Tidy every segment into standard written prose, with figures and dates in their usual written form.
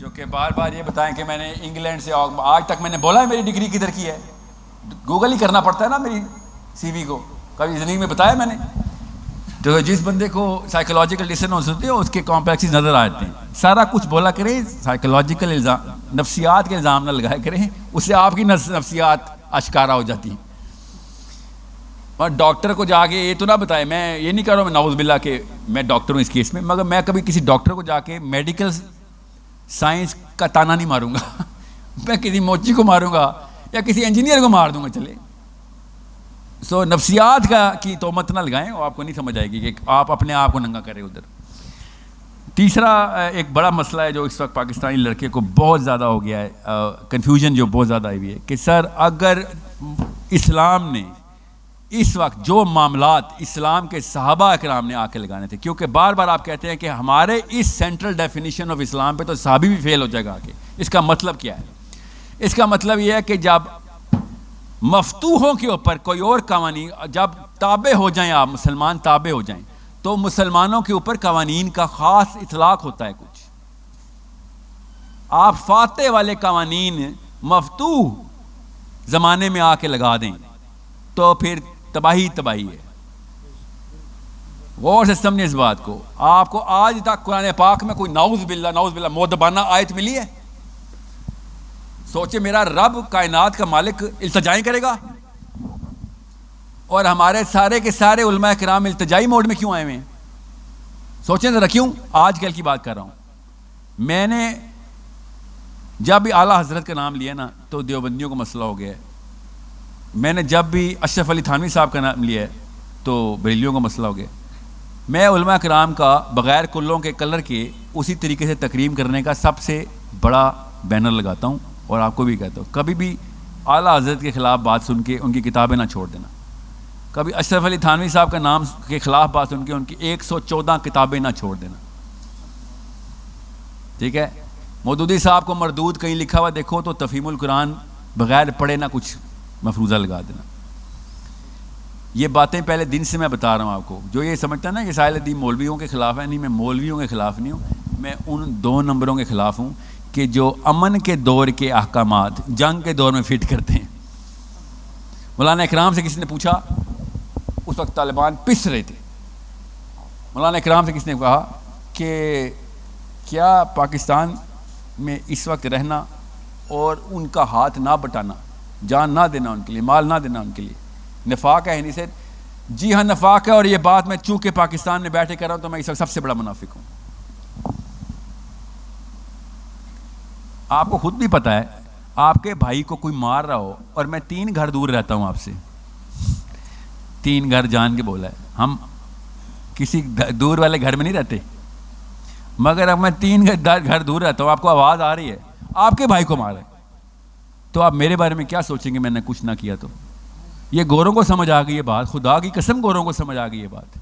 جو کہ بار بار یہ بتائیں کہ میں نے انگلینڈ سے آج تک میں نے بولا ہے میری ڈگری کدھر کی ہے. گوگل ہی کرنا پڑتا ہے نا میری سی وی کو. کبھی زندگی میں بتایا میں نے. تو جس بندے کو سائیکولوجیکل ڈسنس ہوتے ہیں اس کے کمپلیکسز نظر آتے ہیں. سارا کچھ بولا کریں, سائیکولوجیکل الزام, نفسیات کے الزام نہ لگایا کریں, اس سے آپ کی نفسیات اشکارا ہو جاتی ہیں. اور ڈاکٹر کو جا کے یہ تو نہ بتائے, میں یہ نہیں کہہ رہا ہوں میں نعوذ باللہ کہ میں ڈاکٹر ہوں اس کیس میں, مگر میں کبھی کسی ڈاکٹر کو جا کے میڈیکل سائنس کا تانا نہیں ماروں گا. میں کسی موچی کو ماروں گا یا کسی انجینئر کو مار دوں گا چلے. سو نفسیات کی تہمت نہ لگائیں, وہ آپ کو نہیں سمجھ آئے گی کہ آپ اپنے آپ کو ننگا کریں ادھر. تیسرا ایک بڑا مسئلہ ہے جو اس وقت پاکستانی لڑکے کو بہت زیادہ ہو گیا ہے, کنفیوژن جو بہت زیادہ آئی ہوئی ہے کہ سر اگر اسلام نے اس وقت جو معاملات اسلام کے صحابہ اکرام نے آ کے لگانے تھے, کیونکہ بار بار آپ کہتے ہیں کہ ہمارے اس سینٹرل ڈیفینیشن آف اسلام پہ تو صحابی بھی فیل ہو جائے گا آگے. اس کا مطلب کیا ہے؟ اس کا مطلب یہ ہے کہ جب مفتوحوں کے اوپر کوئی اور قوانین, جب تابع ہو جائیں آپ مسلمان تابع ہو جائیں, تو مسلمانوں کے اوپر قوانین کا خاص اطلاق ہوتا ہے کچھ. آپ فاتح والے قوانین مفتوح زمانے میں آ کے لگا دیں تو پھر تباہی ہے. غور سے سمجھیں اس بات کو. آپ کو آج تک قرآن پاک میں کوئی نعوذ باللہ مؤدبانہ آیت ملی ہے؟ سوچے میرا رب کائنات کا مالک التجائیں کرے گا, اور ہمارے سارے کے سارے علماء کرام التجائی موڈ میں کیوں آئے ہوئے ہیں؟ سوچیں ذرا کیوں. آج کل کی بات کر رہا ہوں. میں نے جب بھی اعلیٰ حضرت کا نام لیا نا تو دیوبندیوں کو مسئلہ ہو گیا ہے. میں نے جب بھی اشرف علی تھانوی صاحب کا نام لیا ہے تو بریلیوں کا مسئلہ ہو گیا. میں علماء کرام کا بغیر کلوں کے کلر کے اسی طریقے سے تکریم کرنے کا سب سے بڑا بینر لگاتا ہوں, اور آپ کو بھی کہتا ہوں کبھی بھی اعلیٰ حضرت کے خلاف بات سن کے ان کی کتابیں نہ چھوڑ دینا. کبھی اشرف علی تھانوی صاحب کا نام کے خلاف بات سن کے ان کی 114 کتابیں نہ چھوڑ دینا, ٹھیک ہے. مودودی صاحب کو مردود کہیں لکھا ہوا دیکھو تو تفہیم القرآن بغیر پڑھے نہ کچھ مفروضہ لگا دینا. یہ باتیں پہلے دن سے میں بتا رہا ہوں آپ کو. جو یہ سمجھتا ہے نا کہ ساحل الدین مولویوں کے خلاف ہے, نہیں, میں مولویوں کے خلاف نہیں ہوں. میں ان 2 نمبروں کے خلاف ہوں کہ جو امن کے دور کے احکامات جنگ کے دور میں فٹ کرتے ہیں. مولانا اکرام سے کسی نے پوچھا, اس وقت طالبان پس رہے تھے, مولانا اکرام سے کسی نے کہا کہ کیا پاکستان میں اس وقت رہنا اور ان کا ہاتھ نہ بٹانا, جان نہ دینا ان کے لیے, مال نہ دینا ان کے لیے, نفاق ہے؟ نہیں سر. جی ہاں نفاق ہے, اور یہ بات میں چونکہ پاکستان میں بیٹھے کر رہا ہوں تو میں اس وقت سب سے بڑا منافق ہوں. آپ کو خود بھی پتہ ہے, آپ کے بھائی کو کوئی مار رہا ہو اور میں 3 گھر دور رہتا ہوں آپ سے, 3 گھر جان کے بولا ہے, ہم کسی دور والے گھر میں نہیں رہتے, مگر اب میں 3 گھر دور رہتا ہوں, آپ کو آواز آ رہی ہے, آپ کے بھائی کو مارا ہے, تو آپ میرے بارے میں کیا سوچیں گے میں نے کچھ نہ کیا تو؟ یہ گوروں کو سمجھ آ گئی یہ بات, خدا کی قسم گوروں کو سمجھ آ گئی یہ بات.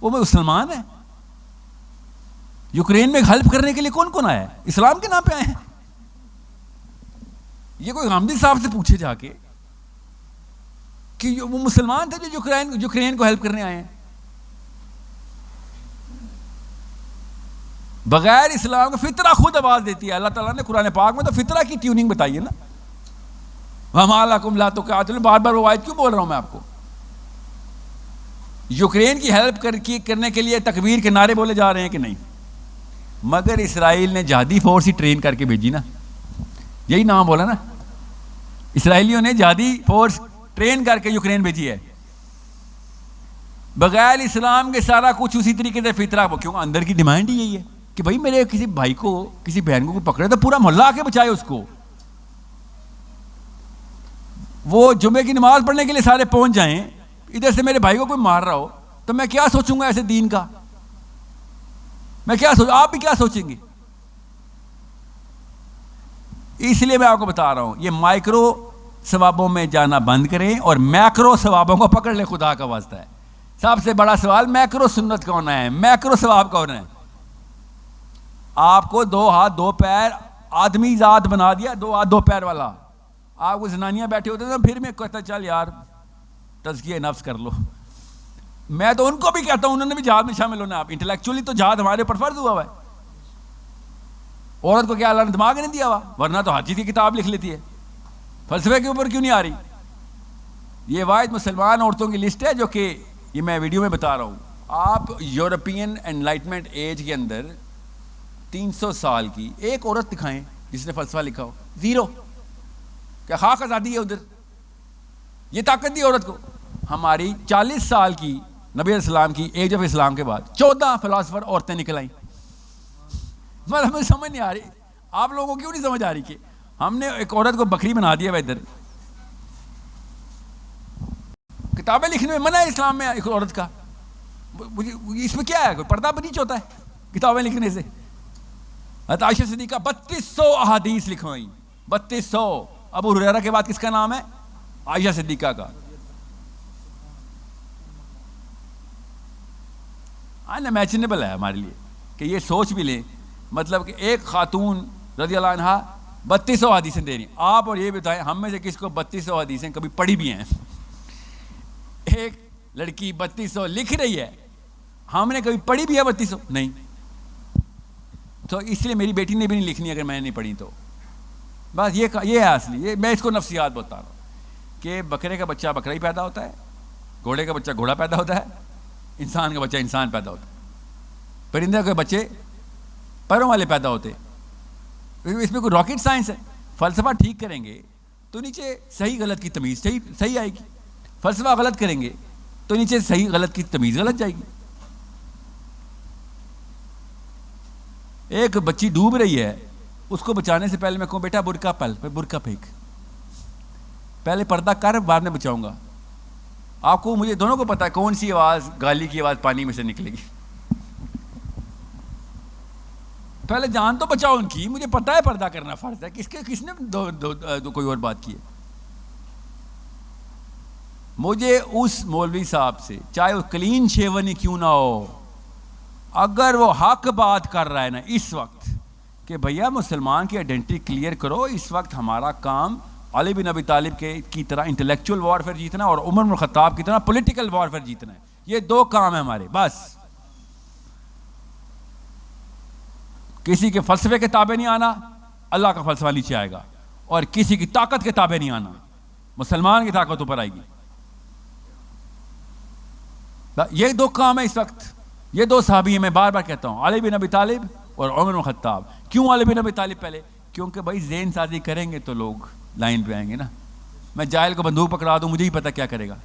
وہ مسلمان ہے. یوکرین میں ہیلپ کرنے کے لیے کون کون آیا ہے؟ اسلام کے نام پہ آئے ہیں. یہ کوئی غامدی صاحب سے پوچھے جا کے کہ وہ مسلمان تھے جو یوکرین کو ہیلپ کرنے آئے ہیں. بغیر اسلام کا فطرہ خود آواز دیتی ہے. اللہ تعالیٰ نے قرآن پاک میں تو فطرہ کی ٹیوننگ بتائی ہے نا. وَمَا لَكُمْ لَا تُقَاتِلُونَ, بار بار وہ آیت کیوں بول رہا ہوں میں آپ کو؟ یوکرین کی ہیلپ کرنے کے لیے تکبیر کے نعرے بولے جا رہے ہیں کہ نہیں؟ مگر اسرائیل نے جہادی فورس ہی ٹرین کر کے بھیجی نا, یہی نام بولا نا, اسرائیلیوں نے جہادی فورس ٹرین کر کے یوکرین بھیجی ہے. بغیر اسلام کے سارا کچھ اسی طریقے سے فطرہ, کیوں اندر کی ڈیمانڈ ہی یہی ہے کہ بھائی میرے کسی بھائی کو کسی بہن کو پکڑے تو پورا محلہ آ کے بچائے اس کو. وہ جمعے کی نماز پڑھنے کے لیے سارے پہنچ جائیں, ادھر سے میرے بھائی کو کوئی مار رہا ہو تو میں کیا سوچوں گا ایسے دین کا؟ میں کیا آپ بھی کیا سوچیں گے؟ اس لیے میں آپ کو بتا رہا ہوں یہ مائکرو ثوابوں میں جانا بند کریں اور میکرو ثوابوں کو پکڑ لیں. خدا کا واسطہ ہے. سب سے بڑا سوال میکرو سنت کون ہے, میکرو ثواب کون ہے؟ آپ کو 2 ہاتھ 2 پیر آدمی ذات بنا دیا, 2 ہاتھ 2 پیر والا. آپ کو زنانیاں بیٹھے ہوتے تھے, پھر میں کہتا چل یار تزکیہ نفس کر لو. میں تو ان کو بھی کہتا ہوں انہوں نے بھی جہاد میں شامل ہونا. آپ انٹلیکچولی تو جہاد ہمارے اوپر فرض ہوا ہے. عورت کو کیا اللہ نے دماغ نہیں دیا ہوا؟ ورنہ تو ہر چیز کی کتاب لکھ لیتی ہے، فلسفے کے اوپر کیوں نہیں آ رہی؟ یہ واحد مسلمان عورتوں کی لسٹ ہے جو کہ یہ میں ویڈیو میں بتا رہا ہوں. آپ یورپین انلائٹمنٹ ایج کے اندر 300 سال کی ایک عورت دکھائیں جس نے فلسفہ لکھا ہو. زیرو. کیا خاک آزادی ہے ادھر؟ یہ طاقت دی عورت کو. ہماری 40 سال کی نبی علیہ السلام کی ایج آف اسلام کے بعد 14 فلاسفر عورتیں نکل آئیں. مجھے سمجھ نہیں آ رہی، آپ لوگوں کو کیوں نہیں سمجھ آ رہی کہ ہم نے ایک عورت کو بکری بنا دیا ہے ادھر. کتابیں لکھنے میں منع ہے اسلام میں ایک عورت کا. اس میں کیا ہے؟ کوئی پردہ بریچ ہوتا ہے کتابیں لکھنے سے؟ حضرت عائشہ صدیقہ 3200 احادیث لکھوائیں. 3200. ابو ہریرہ کے بعد کس کا نام ہے؟ عائشہ صدیقہ کا. انمیچنیبل ہے ہمارے لیے کہ یہ سوچ بھی لیں، مطلب کہ ایک خاتون رضی اللہ عنہا 3200 حدیثیں دے رہی ہیں. آپ اور یہ بتائیں ہم میں سے کس کو 3200 حدیثیں کبھی پڑھی بھی ہیں؟ ایک لڑکی 3200 لکھ رہی ہے، ہم نے کبھی پڑھی بھی ہے 3200؟ نہیں. تو اس لیے میری بیٹی نے بھی نہیں لکھنی اگر میں نے نہیں پڑھی تو. بس یہ ہے اصلی. میں اس کو نفسیات بتا رہا ہوں کہ بکرے کا بچہ بکرا ہی پیدا ہوتا ہے، گھوڑے کا بچہ گھوڑا پیدا ہوتا ہے، انسان کا بچہ انسان پیدا ہوتا ہے، پرندے کے بچے پیروں والے پیدا ہوتے. اس میں کوئی راکٹ سائنس ہے؟ فلسفہ ٹھیک کریں گے تو نیچے صحیح غلط کی تمیز صحیح آئے گی. فلسفہ غلط کریں گے تو نیچے صحیح غلط کی تمیز غلط جائے گی. ایک بچی ڈوب رہی ہے، اس کو بچانے سے پہلے میں کہوں بیٹا برقع پھینک، پہلے پردہ کر بعد میں بچاؤں گا. آپ کو مجھے دونوں کو پتا ہے کون سی آواز گالی کی آواز پانی میں سے نکلے گی. پہلے جان تو بچاؤ ان کی. مجھے پتا ہے پردہ کرنا فرض ہے. کس نے کوئی اور بات کی ہے؟ مجھے اس مولوی صاحب سے چاہے وہ کلین شیون ہی کیوں نہ ہو، اگر وہ حق بات کر رہا ہے نا اس وقت کہ بھیا مسلمان کی آئیڈینٹی کلیئر کرو، اس وقت ہمارا کام علی بن ابی طالب کی طرح انٹلیکچوئل وارفیئر جیتنا اور عمر بن الخطاب کی طرح پولیٹیکل وارفیئر جیتنا ہے. یہ دو کام ہیں ہمارے بس. کسی کے فلسفے کے تابع نہیں آنا، اللہ کا فلسفہ نیچے آئے گا، اور کسی کی طاقت کے تابع نہیں آنا، مسلمان کی طاقت اوپر آئے گی. یہ دو کام ہیں اس وقت. یہ دو صحابی ہیں، میں بار بار کہتا ہوں، علی بن ابی طالب اور عمر بن الخطاب. کیوں علی بن ابی طالب پہلے؟ کیونکہ بھائی ذہن سازی کریں گے تو لوگ لائن پہ آئیں گے نا. میں جاہل کو بندوق پکڑا دوں، مجھے ہی پتا کیا کرے گا.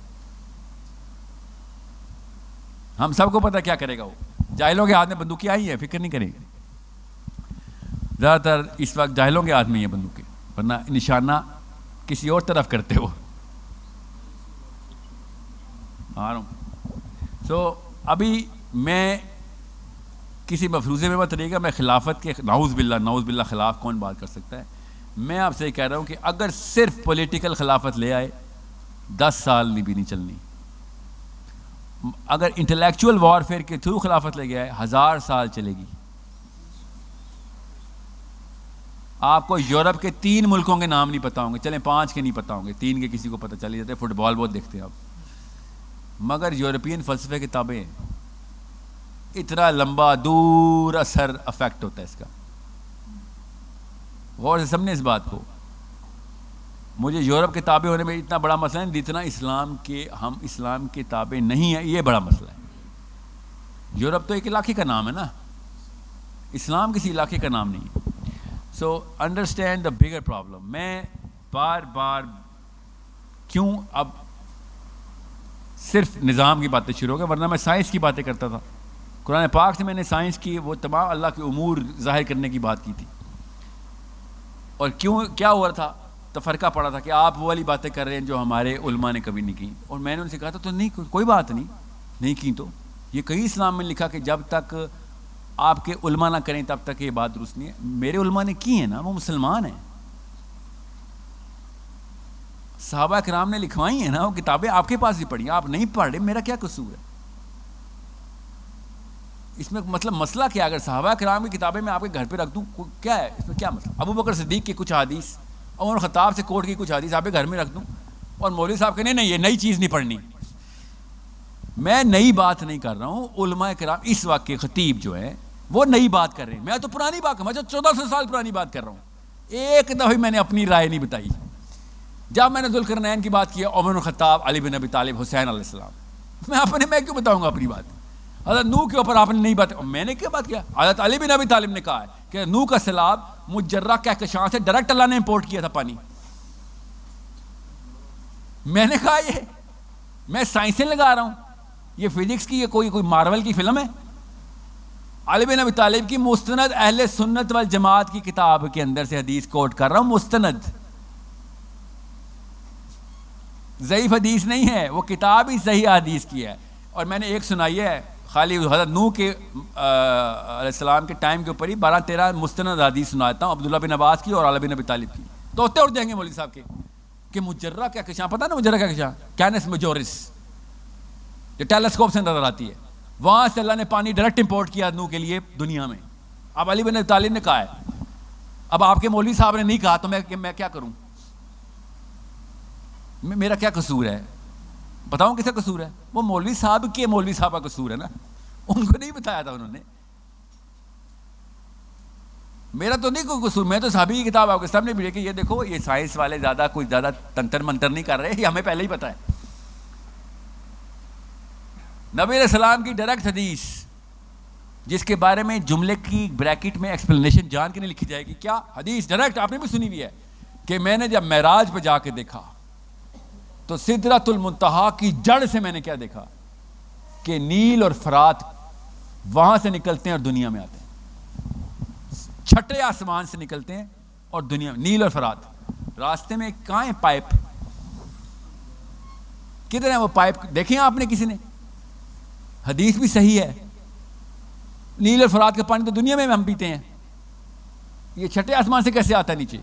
ہم سب کو پتا کیا کرے گا. وہ جاہلوں کے ہاتھ میں بندوقیں آئی ہیں، فکر نہیں کریں گے. زیادہ تر اس وقت جاہلوں کے ہاتھ میں یہ بندوقیں، ورنہ نشانہ کسی اور طرف کرتے ہو. آ رہا ہوں. ابھی میں کسی مفروضے میں مت رہے گا. میں خلافت کے نعوذ باللہ خلاف کون بات کر سکتا ہے؟ میں آپ سے کہہ رہا ہوں کہ اگر صرف پولیٹیکل خلافت لے آئے 10 سال بھی نہیں چلنی. اگر انٹلیکچوئل وارفیئر کے تھرو خلافت لے گیا ہے 1000 سال چلے گی. آپ کو یورپ کے 3 ملکوں کے نام نہیں پتا ہوں گے، چلیں 5 کے نہیں پتا ہوں گے، 3 کے کسی کو پتہ چل جاتے. فٹ بال بہت دیکھتے ہیں آپ. مگر یورپین فلسفے کتابیں ہیں. اتنا لمبا دور اثر افیکٹ ہوتا ہے اس کا. غور سے سمجھیں اس بات کو. مجھے یورپ کے تابع ہونے میں اتنا بڑا مسئلہ نہیں جتنا ہم اسلام کے تابع نہیں ہیں، یہ بڑا مسئلہ ہے. یورپ تو ایک علاقے کا نام ہے نا، اسلام کسی علاقے کا نام نہیں. So understand the bigger problem. میں بار بار کیوں اب صرف نظام کی باتیں شروع ہو گئی، ورنہ میں سائنس کی باتیں کرتا تھا. قرآن پاک سے میں نے سائنس کی وہ تمام اللہ کے امور ظاہر کرنے کی بات کی تھی. اور کیا ہوا تھا؟ تفرقہ پڑا تھا کہ آپ وہ والی باتیں کر رہے ہیں جو ہمارے علماء نے کبھی نہیں کی. اور میں نے ان سے کہا تھا تو نہیں، کوئی بات نہیں کی. تو یہ کہیں اسلام میں لکھا کہ جب تک آپ کے علماء نہ کریں تب تک یہ بات درست نہیں ہے. میرے علماء نے کی ہیں نا، وہ مسلمان ہیں. صحابہ کرام نے لکھوائی ہیں نا وہ کتابیں، آپ کے پاس بھی پڑھی ہیں. آپ نہیں پڑھ رہے، میرا کیا قصور ہے اس میں؟ مطلب مسئلہ کیا؟ اگر صحابہ کرام کی کتابیں میں آپ کے گھر پہ رکھ دوں کیا ہے اس میں؟ کیا مسئلہ؟ ابو بکر صدیق کی کچھ حدیث، عمر خطاب سے کوٹ کی کچھ حدیث آپ کے گھر میں رکھ دوں اور مولوی صاحب کہ نہیں یہ نئی چیز نہیں پڑھنی. میں نئی بات نہیں کر رہا ہوں. علماء کرام اس وقت کے خطیب جو ہیں وہ نئی بات کر رہے ہیں, میں تو پرانی بات میں تو 1400 سال پرانی بات کر رہا ہوں. ایک دفعہ میں نے اپنی رائے نہیں بتائی. جب میں نے ذوالقرنین کی بات کی, عمر بن خطاب, علی بن ابی طالب, حسین علیہ السلام, میں کیوں بتاؤں گا اپنی بات؟ حضرت نوح کے اوپر آپ نے نہیں بات, میں نے کیا بات کیا؟ حضرت علی بن ابی طالب نے کہا ہے کہ نوح کا سیلاب مجرہ کہکشاں سے ڈائریکٹ اللہ نے امپورٹ کیا تھا پانی. میں نے کہا یہ میں سائنسیں لگا رہا ہوں, یہ فزکس کی, یہ کوئی مارول کی فلم ہے؟ علی بن ابی طالب کی مستند اہل سنت والجماعت کی کتاب کے اندر سے حدیث کوٹ کر رہا ہوں, مستند, ضعیف حدیث نہیں ہے, وہ کتاب ہی صحیح حدیث کی ہے. اور میں نے ایک سنائی ہے خالی حضرت نوح کے علیہ السلام کے ٹائم کے اوپر ہی 12-13 مستند حدیث سناتا ہوں, عبداللہ بن عباس کی اور علی بن ابی طالب کی. توتے اڑ جائیں گے مولوی صاحب کے کہ مجرہ کہکشاں, پتہ نا مجرہ کہکشاں, کینس میجورس, جو ٹیلیسکوپ سے نظر آتی ہے, وہاں سے اللہ نے پانی ڈائریکٹ امپورٹ کیا نوح کے لیے دنیا میں. اب علی بن ابی طالب نے کہا ہے, اب آپ کے مولوی صاحب نے نہیں کہا تو میں کیا کروں؟ میرا کیا قصور ہے؟ بتاؤں کس کا قصور ہے؟ وہ مولوی صاحب کے مولوی صاحب کا قصور ہے نا, ان کو نہیں بتایا تھا انہوں نے. میرا تو نہیں کوئی قصور, میں تو صحابی کی کتاب آپ کے سامنے بھی کہ یہ دیکھو, یہ سائنس والے کوئی زیادہ تنتر منتر نہیں کر رہے, یہ ہمیں پہلے ہی پتہ ہے. نبی علیہ السلام کی ڈائریکٹ حدیث جس کے بارے میں جملے کی بریکٹ میں ایکسپلینیشن جان کے نہیں لکھی جائے گی. کیا حدیث ڈائریکٹ آپ نے بھی سنی ہوئی ہے کہ میں نے جب معراج پہ جا کے دیکھا تو سدرۃ المنتہا کی جڑ سے میں نے کیا دیکھا کہ نیل اور فرات وہاں سے نکلتے ہیں اور دنیا میں آتے ہیں, چھٹے آسمان سے نکلتے ہیں اور دنیا میں. نیل اور فرات راستے میں کہاں ہیں پائپ؟ کدھر ہیں وہ پائپ؟ دیکھیں آپ نے کسی نے؟ حدیث بھی صحیح ہے, نیل اور فرات کا پانی تو دنیا میں ہم پیتے ہیں, یہ چھٹے آسمان سے کیسے آتا ہے نیچے؟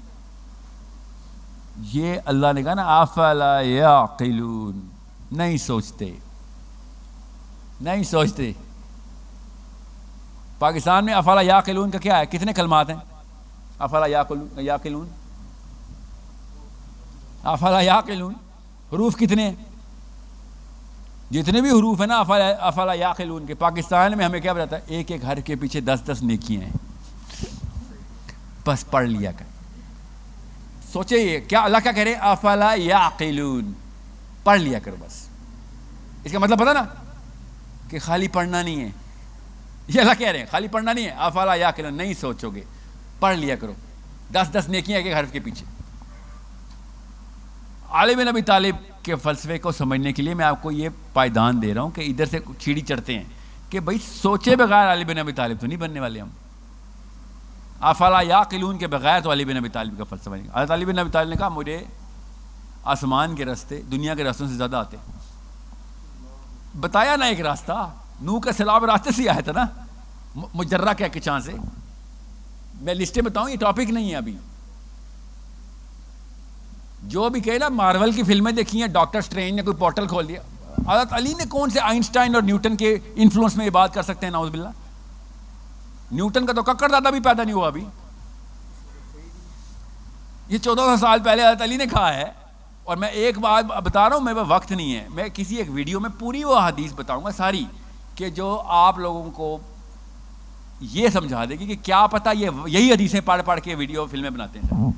یہ اللہ نے کہا نا افلا یعقلون, نہیں سوچتے. پاکستان میں افلا یعقلون کا کیا ہے؟ کتنے کلمات ہیں افلا یعقلون؟ افلا یعقلون حروف کتنے ہیں؟ جتنے بھی حروف ہیں نا افلا یعقلون کے, پاکستان میں ہمیں کیا بتاتا ہے؟ ایک ایک حرف کے پیچھے 10-10 نیکیاں ہیں, بس پڑھ لیا کر. سوچے یہ کیا اللہ کیا کہہ رہے ہیں؟ افلا یعقلون, پڑھ لیا کرو بس. اس کا مطلب پتہ نا کہ خالی پڑھنا نہیں ہے, یہ اللہ کہہ رہے ہیں خالی پڑھنا نہیں ہے. افلا یعقلون, نہیں سوچو گے, پڑھ لیا کرو 10-10 نیکیاں ایک ایک حرف کے پیچھے. علی بن ابی طالب کے فلسفے کو سمجھنے کے لیے میں آپ کو یہ پائیدان دے رہا ہوں کہ ادھر سے چھیڑی چڑھتے ہیں کہ بھائی سوچے بغیر علی بن ابی طالب تو نہیں بننے والے ہم. افلا یعقلون کے بغیر تو علی بن ابی طالب کا فلسفہ نہیں. حضرت علی بن ابی طالب نے کہا مجھے آسمان کے راستے دنیا کے راستوں سے زیادہ آتے. بتایا نا ایک راستہ, نوح کا سیلاب راستے سے آیا تھا نا, مجرہ کہکشاں سے. میں لسٹیں بتاؤں, یہ ٹاپک نہیں ہے ابھی. جو بھی کہے نا مارول کی فلمیں دیکھی ہیں, ڈاکٹر اسٹرینج نے کوئی پورٹل کھول دیا. حضرت علی نے کون سے آئنسٹائن اور نیوٹن کے انفلوئنس میں یہ بات کر سکتے ہیں؟ نعوذ باللہ. نیوٹن کا تو ککڑ دادا بھی پیدا نہیں ہوا ابھی. یہ 1400 سال پہلے حضرت علی نے کہا ہے. اور میں ایک بات بتا رہا ہوں, میرے وقت نہیں ہے, میں کسی ایک ویڈیو میں پوری وہ حدیث بتاؤں گا ساری, کہ جو آپ لوگوں کو یہ سمجھا دے گی کہ کیا پتہ یہی حدیثیں پڑھ پڑھ کے ویڈیو فلمیں بناتے ہیں.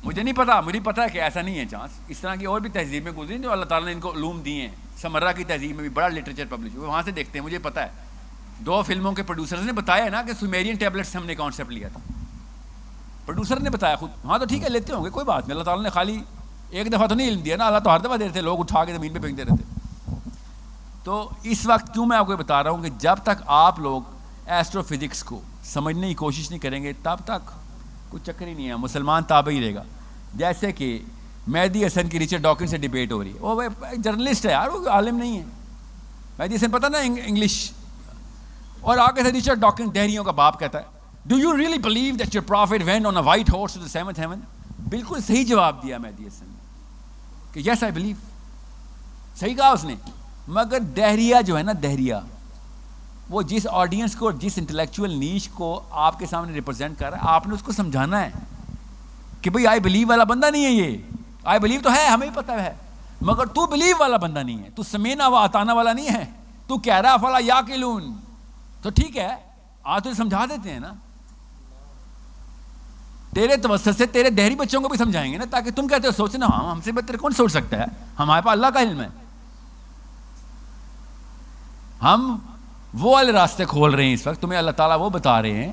مجھے نہیں پتا, مجھے پتا ہے کہ ایسا نہیں ہے چانس. اس طرح کی اور بھی تہذیب میں گزری جو اللہ تعالیٰ نے ان کو علوم دیے ہیں. سمرہ کی تہذیب میں بھی بڑا لٹریچر پبلش ہوا, وہاں سے دیکھتے ہیں. مجھے پتا ہے 2 فلموں کے پروڈیوسرز نے بتایا نا کہ سومیرین ٹیبلٹ سے ہم نے کانسیپٹ لیا تھا. پروڈیوسر نے بتایا خود. ہاں تو ٹھیک ہے, لیتے ہوں گے, کوئی بات نہیں. اللہ تعالیٰ نے خالی ایک دفعہ تو نہیں علم دیا نا, اللہ تو ہر دفعہ دیتے, لوگ اٹھا کے زمین پہ پھینکتے رہتے. تو اس وقت کیوں میں آپ کو بتا رہا ہوں کہ جب تک آپ لوگ ایسٹرو فزکس کو سمجھنے کی کوشش نہیں کریں گے تب تک کوئی چکر ہی نہیں ہے, مسلمان تابع ہی رہے گا. جیسے کہ مہدی حسن کی رچرڈ ڈاکنز سے ڈیبیٹ ہو رہی ہے. وہ جرنلسٹ ہے یار, وہ عالم نہیں ہے. مہدی حسن پتہ نا انگلش, اور آگے سے رچرڈ ڈاکنز دہریوں کا باپ کہتا ہے do you really believe that your prophet went on a white horse to the seventh heaven. بالکل صحیح جواب دیا مہدی حسن نے کہ یس آئی بلیو. صحیح کہا اس نے. مگر دہریہ جو ہے نا, دہریہ وہ جس آڈینس کو, جس انٹلیکچوئل نیش کو آپ کے سامنے ریپرزینٹ کر رہا ہے, آپ نے اس کو سمجھانا ہے کہ بھئی آئی بلیو والا بندہ نہیں ہے. یہ آئی بلیو تو ہے, ہمیں پتہ ہے, مگر تو بلیو والا بندہ نہیں ہے. تو سمینا و اتانا والا نہیں ہے. تو کہہ رہا افلا یعقلون, تو ٹھیک ہے آج تو سمجھا دیتے ہیں نا, تیرے توسط سے تیرے دہری بچوں کو بھی سمجھائیں گے نا, تاکہ تم کہتے ہو سوچنا ہم سے بہتر کون سوچ سکتا ہے, ہمارے پاس اللہ کا علم ہے. ہم وہ والے راستے کھول رہے ہیں اس وقت, تمہیں اللہ تعالیٰ وہ بتا رہے ہیں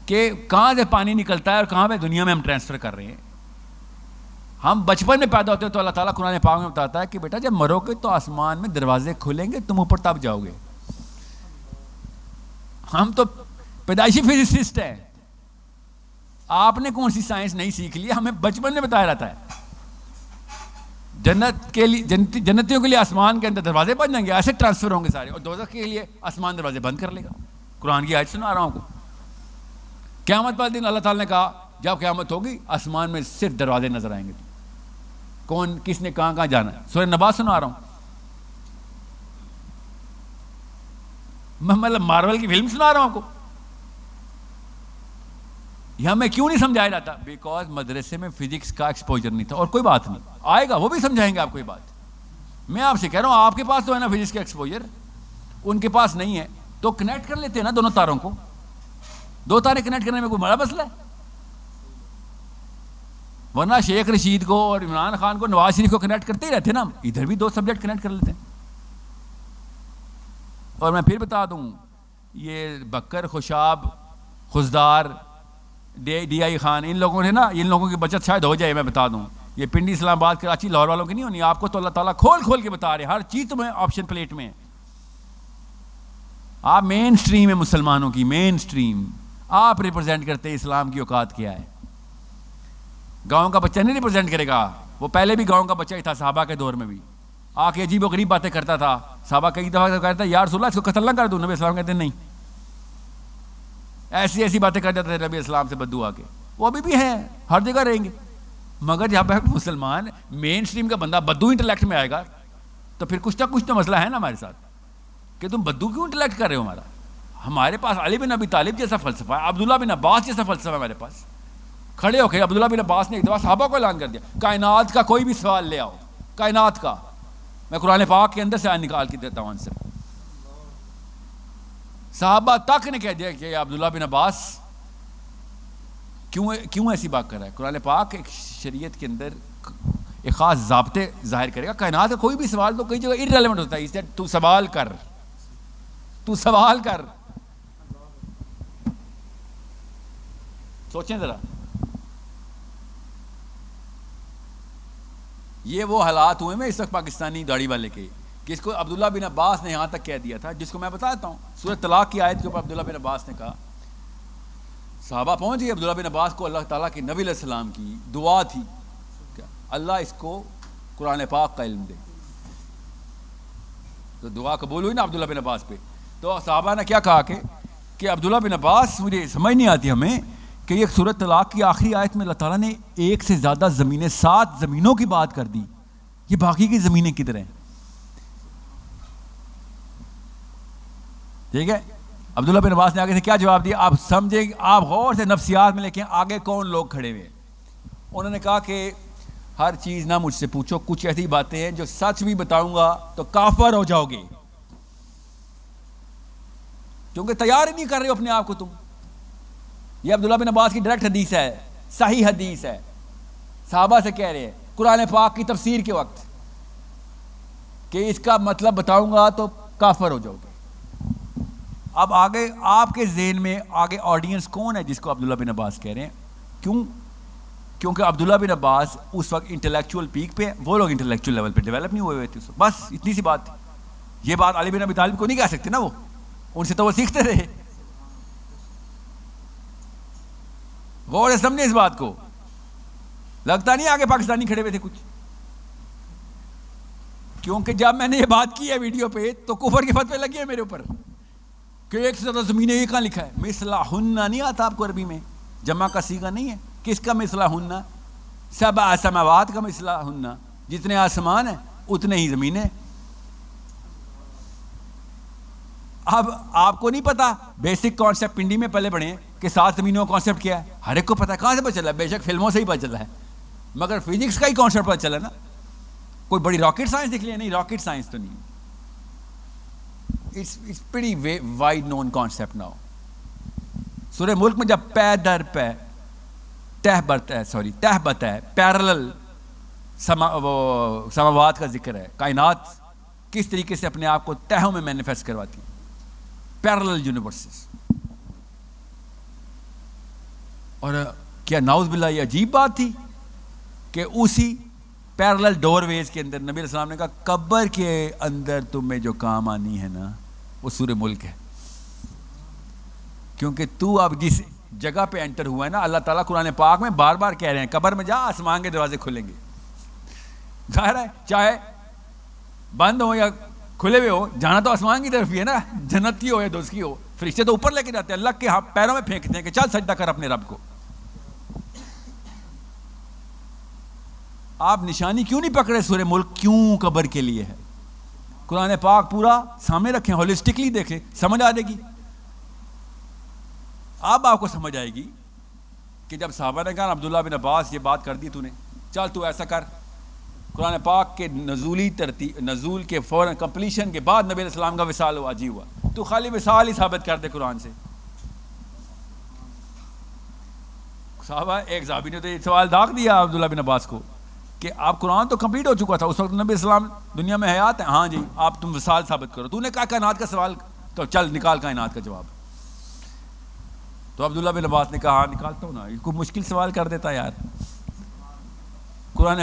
کہ کہاں سے پانی نکلتا ہے اور کہاں پہ دنیا میں ہم ٹرانسفر کر رہے ہیں. ہم بچپن میں پیدا ہوتے ہیں تو اللہ تعالیٰ قرآن پاک میں بتاتا ہے کہ بیٹا جب مرو گے تو آسمان میں دروازے کھلیں گے, تم اوپر تب جاؤ گے. ہم تو پیدائشی فزسسٹ ہیں, آپ نے کون سی سائنس نہیں سیکھ لی, ہمیں بچپن میں بتایا جاتا ہے. جنت کے لیے جنتیوں کے لیے آسمان کے اندر دروازے بن جائیں گے, ایسے ٹرانسفر ہوں گے سارے, اور دوزخ کے لیے آسمان دروازے بند کر لے گا. قرآن کی آیت سنا رہا ہوں کو. قیامت والے دن اللہ تعالیٰ نے کہا جب قیامت ہوگی آسمان میں صرف دروازے نظر آئیں گے, کون کس نے کہاں کہاں جانا ہے. سورہ نبا سنا رہا ہوں, میں مطلب مارول کی فلم سنا رہا ہوں آپ کو. یہ ہمیں کیوں نہیں سمجھایا جاتا؟ بیکاز مدرسے میں فزکس کا ایکسپوجر نہیں تھا. اور کوئی بات نہیں, آئے گا وہ بھی سمجھائیں گے آپ کو. یہ بات میں آپ سے کہہ رہا ہوں, آپ کے پاس تو ہے نا فزکس کا ایکسپوجر, ان کے پاس نہیں ہے, تو کنیکٹ کر لیتے ہیں نا دونوں تاروں کو. 2 تارے کنیکٹ کرنے میں کوئی بڑا مسئلہ ہے؟ ورنہ شیخ رشید کو اور عمران خان کو نواز شریف کو کنیکٹ کرتے ہی رہتے نا, ادھر بھی 2 سبجیکٹ کنیکٹ کر لیتے ہیں. اور میں پھر بتا دوں, یہ بکر, خوشاب, خزدار, ڈی آئی خان, ان لوگوں نے نا, ان لوگوں کی بچت شاید ہو جائے. میں بتا دوں, یہ پنڈی, اسلام آباد, کراچی, لاہور والوں کی نہیں ہونی. آپ کو تو اللہ تعالیٰ کھول کھول کے بتا رہے ہیں, ہر چیز تمہیں آپشن پلیٹ میں ہے. آپ مین سٹریم ہے مسلمانوں کی, مین سٹریم. آپ ریپرزینٹ کرتے ہیں اسلام کی اوقات کیا ہے. گاؤں کا بچہ نہیں ریپرزینٹ کرے گا, وہ پہلے بھی گاؤں کا بچہ ہی تھا. صحابہ کے دور میں بھی آ کے عجیب و غریب باتیں کرتا تھا. صحابہ کئی دفعہ کہتا ہے یا رسول اللہ اس کو قتل نہ کر دوں, نبی اسلام کہتے ہیں نہیں, ایسی ایسی باتیں کر دیتے تھے نبی اسلام سے بددعا کے. وہ ابھی بھی ہیں, ہر جگہ رہیں گے. مگر جہاں پہ مسلمان مین سٹریم کا بندہ بدو انٹلیکٹ میں آئے گا تو پھر کچھ تو مسئلہ ہے نا ہمارے ساتھ, کہ تم بدو کیوں انٹلیکٹ کر رہے ہو. ہمارے پاس علی بن ابی طالب جیسا فلسفہ ہے, عبداللہ بن عباس جیسا فلسفہ ہے ہمارے پاس. کھڑے ہو کے عبداللہ بن عباس نے ایک دفعہ صحابہ کو اعلان کر دیا, کائنات کا کوئی بھی سوال لے آؤ, کائنات کا. میں قرآن پاک کے اندر سے آیت نکال کے دیتا ہوں آنسر. صحابہ تک نے کہہ دیا کہ عبداللہ بن عباس کیوں ایسی بات کر رہا ہے. قرآن پاک ایک شریعت کے اندر ایک خاص ضابطے ظاہر کرے گا. کائنات کا کوئی بھی سوال تو کئی جگہ ارریلیونٹ ہوتا ہے, اس لیے تو سوال کر, تو سوال کر. سوچیں ذرا, یہ وہ حالات ہوئے میں اس وقت پاکستانی داڑھی والے کے, کہ اس کو عبداللہ بن عباس نے یہاں تک کہہ دیا تھا, جس کو میں بتاتا ہوں. سورۃ طلاق کی آیت کے اوپر عبداللہ بن عباس نے کہا, صحابہ پہنچ گئے عبداللہ بن عباس کو اللہ تعالیٰ کے نبی علیہ السلام کی دعا تھی کہ اللہ اس کو قرآن پاک کا علم دے. تو دعا قبول ہوئی نا عبداللہ بن عباس پہ. تو صحابہ نے کیا کہا کہ عبداللہ بن عباس, مجھے سمجھ نہیں آتی ہمیں کہ یہ سورۃ طلاق کی آخری آیت میں اللہ تعالیٰ نے 1 سے زیادہ زمینیں, 7 زمینوں کی بات کر دی, یہ باقی کی زمینیں کدھر ہیں؟ ٹھیک ہے. عبداللہ بن عباس نے آگے سے کیا جواب دیا, آپ سمجھیں, آپ غور سے نفسیات میں لے کے آگے کون لوگ کھڑے ہوئے. انہوں نے کہا کہ ہر چیز نہ مجھ سے پوچھو, کچھ ایسی باتیں ہیں جو سچ بھی بتاؤں گا تو کافر ہو جاؤ گے, کیونکہ تیار ہی نہیں کر رہے ہو اپنے آپ کو تم. یہ عبداللہ بن عباس کی ڈائریکٹ حدیث ہے, صحیح حدیث ہے. صحابہ سے کہہ رہے ہیں قرآن پاک کی تفسیر کے وقت کہ اس کا مطلب بتاؤں گا تو کافر ہو جاؤ گے. اب آگے آپ کے ذہن میں آگے آڈینس کون ہے جس کو عبداللہ بن عباس کہہ رہے ہیں؟ کیوں؟ کیونکہ عبداللہ بن عباس اس وقت انٹلیکچوئل پیک پہ, وہ لوگ انٹلیکچوئل لیول پہ ڈیولپ نہیں ہوئے تھے. بس اتنی سی بات. یہ بات علی بن ابی طالب کو نہیں کہہ سکتے نا, وہ ان سے تو وہ سیکھتے رہے. غور سے سمجھے اس بات کو. لگتا نہیں آگے پاکستانی کھڑے ہوئے تھے کچھ, کیونکہ جب میں نے یہ بات کی ہے ویڈیو پہ تو کفر کے فتوے لگے ہیں میرے اوپر کہ 1 سے زیادہ زمینیں, یہ کہاں لکھا ہے؟ مثلہن نہیں آتا آپ کو عربی میں, جمع کا صیغہ نہیں ہے. کس کا مثلہن؟ 7 سماوات کا مثلہن, جتنے آسمان ہیں اتنے ہی زمینیں. اب آپ کو نہیں پتا بیسک کانسیپٹ پنڈی میں پہلے پڑھیں کہ 7 زمینوں کا کانسیپٹ کیا ہے, ہر ایک کو پتا ہے. کہاں سے پتہ چلا؟ بے شک فلموں سے ہی پتہ چلا ہے, مگر فزکس کا ہی کانسیپٹ پتہ چلا نا. کوئی بڑی راکٹ سائنس دکھ لیا؟ نہیں, راکٹ سائنس تو نہیں. it's pretty wide known concept now. سورہ ملک میں جب پے در پے تہ بتا ہے پیرلل سماوات کا ذکر ہے، کائنات کس طریقے سے اپنے آپ کو تہوں میں مینیفیسٹ کرواتی ہے، پیرلل یونیورسز. اور کیا نعوذ باللہ یہ عجیب بات تھی کہ اسی پیرلل ڈور ویز کے اندر نبی علیہ السلام نے کہا قبر کے اندر تمہیں جو کام آنی ہے نا وہ سورہ ملک ہے، کیونکہ تو اب جس جگہ پہ انٹر ہوا ہے نا، اللہ تعالیٰ قرآن پاک میں بار بار کہہ رہے ہیں قبر میں جا آسمان کے دروازے کھلیں گے. ظاہر ہے چاہے بند ہو یا کھلے ہوئے ہو، جانا تو آسمان کی طرف ہی ہے نا، جنت کی ہو یا دوست کی ہو. فرشتے تو اوپر لے کے جاتے ہیں، اللہ کے پیروں میں پھینکتے ہیں کہ چل سجدہ کر اپنے رب کو. آپ نشانی کیوں نہیں پکڑے سورہ ملک کیوں قبر کے لیے ہے؟ قرآن پاک پورا سامنے رکھیں، ہولسٹکلی دیکھیں، سمجھ آ جائے گی. اب آپ کو سمجھ آئے گی کہ جب صحابہ نے کہا عبداللہ بن عباس یہ بات کر دی تو نے، چل تو ایسا کر، قرآن پاک کے نزول کے فوراً کمپلیشن کے بعد نبی علیہ السلام کا وصال واجی ہوا، تو خالی وصال ہی ثابت کر دے قرآن سے. صحابہ ایک صحابی نے تو یہ سوال داغ دیا عبداللہ بن عباس کو کہ آپ قرآن تو کمپلیٹ ہو چکا تھا اس وقت، نبی السلام دنیا میں حیات ہیں. ہاں جی، آپ تم وصال ثابت کرو. تو نے کہا کائنات کا سوال، تو چل نکال کائنات کا جواب. تو عبداللہ بن عباس نے کہا ہاں نکالتا ہوں نا، اس کو مشکل سوال کر دیتا یار. قرآن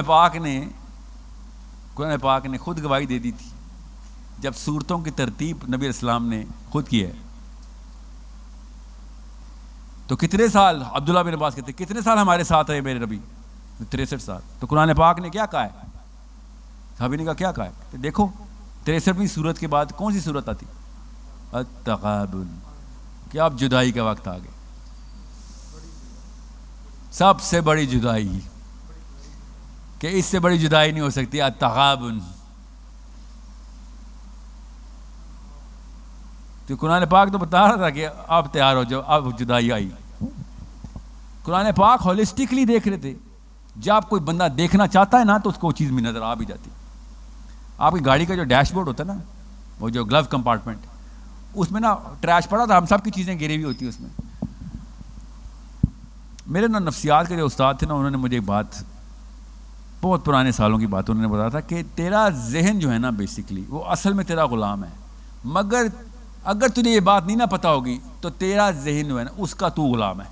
پاک نے خود گواہی دے دی تھی جب صورتوں کی ترتیب نبی السلام نے خود کی ہے. تو کتنے سال عبداللہ بن عباس کہتے کتنے سال ہمارے ساتھ رہے میرے نبی؟ 63 سال. تو قرآن پاک نے کیا کہا ہے؟ صحابی نے کہا کیا کہا ہے؟ دیکھو 63ویں سورت کے بعد کون سی سورت آتی؟ التغابن، کہ اب جدائی کا وقت آ گیا. سب سے بڑی جدائی، کہ اس سے بڑی جدائی نہیں ہو سکتی، التغابن. تو قرآن پاک تو بتا رہا تھا کہ اب تیار ہو جاؤ، اب جدائی آئی. قرآن پاک ہولسٹکلی دیکھ رہے تھے. جب کوئی بندہ دیکھنا چاہتا ہے نا تو اس کو وہ چیز میں نظر آ بھی جاتی. آپ کی گاڑی کا جو ڈیش بورڈ ہوتا ہے نا، وہ جو گلو کمپارٹمنٹ، اس میں نا ٹریش پڑا تھا، ہم سب کی چیزیں گری ہوئی ہوتی ہیں اس میں. میرے نا نفسیات کے جو استاد تھے نا، انہوں نے مجھے ایک بات، بہت پرانے سالوں کی بات انہوں نے بتایا تھا کہ تیرا ذہن جو ہے نا بیسکلی وہ اصل میں تیرا غلام ہے، مگر اگر تجھے یہ بات نہیں نہ پتہ ہوگی تو تیرا ذہن جو ہے نا اس کا تو غلام ہے.